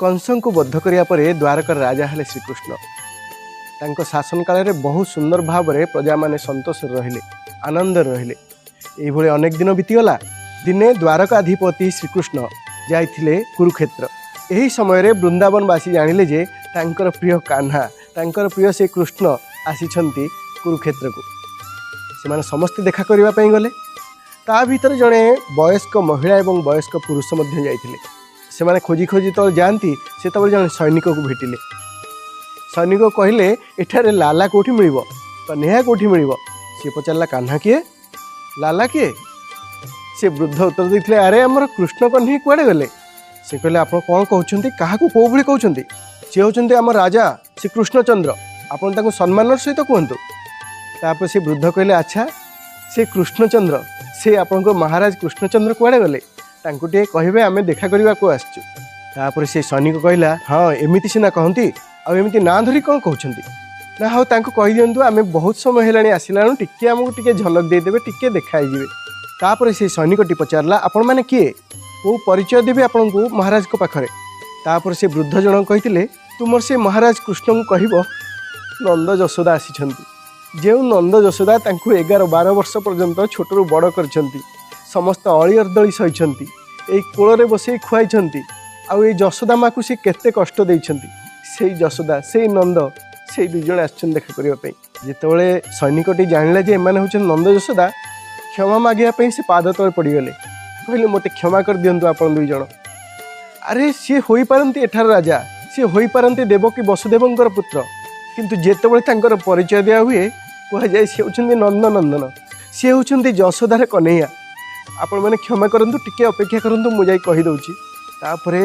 कंस को बद्ध करिया परे द्वारकर राजा हेले श्रीकृष्ण। तांको शासन काल में बहुत सुंदर भाव में प्रजा माने संतोष रहिले, आनंद रहिले। ये अनेक दिन बीतीगला। दिने द्वारकाधिपति श्रीकृष्ण जाइथिले कुरुक्षेत्र। यही समय रे वृंदावनवासी जानिले जे तांकर प्रिय कान्हा, तांकर प्रिय से कृष्ण आसिछंती कुरुक्षेत्र को। से समस्ते देखा करबा पई गले। ता भीतर जड़े वयस्क महिला एवं वयस्क पुरुष मध्य जाइथिले। से माने खोजी खोजी तो जाती से जड़े सैनिक को भेटिले। सैनिक कहले एठारे लाला कोठी मिलिबो, कन्हैया कोठी मिलिबो। सी पचारला कान्हा किए, लाला किए? से वृद्ध उत्तर देते अरे आमर कृष्ण कन्हैया कुआड़े गले? से कहले आप कौन कहते, क्या कौ भाई कहते? सी होचंती आम राजा श्री कृष्णचंद्र, आपन ताको सम्मान सहित कहतु। तापर से वृद्ध कहले अच्छा से कृष्णचंद्र, से आपण महाराज कृष्णचंद्र कुआड़े गले? तांको टे कहिबे आमे देखा करबा को आसचु। तापर से सैनिक कहला हाँ एमिति सिना कहती आ एमिति ना धरी कौन कहते ना हाँ तांको कहि दियंतु आमे बहुत समय हेलाणी आसिलाणु टिके आमको टिके झलक देदेबे टिके देखाई जिवे। तापर से सैनिकटी पचारला आपण माने किए, को परिचय देबे आपन को महाराज को पाखरे? तापर से वृद्ध जन कहिथिले तुमर से महाराज कृष्ण को कहबो नंद जशोदा आसिछंती। जे नंद जशोदा तांको 11-12 वर्ष पर्यंत छोटरू बड़ करछंती, समस्त अली अर्दली सहिछंती, एई कोଳରେ बसई खुआइछंती। आउ ए जशोदा माँ को सी केते कष्ट देइछंती। सेई जशोदा सेई नंद सेई दुई जण आछन देखा करिया पई। जेतेबेले सैनिकटी जानिला जे एमाने होछन नंद जशोदा, क्षमा मागिया पई से पाद तले पड़गले। कहले मते क्षमा कर दियंतु आपण दुई जण। अरे सी होई पारंती एठार राजा, सी होई पारंती देवकी वसुदेवंकर पुत्र, किंतु जेतेबेले तांकर परिचय दिया हुए कह जाए सी होछंती नंद नंदन, सी होछंती जशोदार कन्हैया। आपण माने क्षमा करंतु, टिके अपेक्षा करंतु, मु जाई कहि दउची। तापरे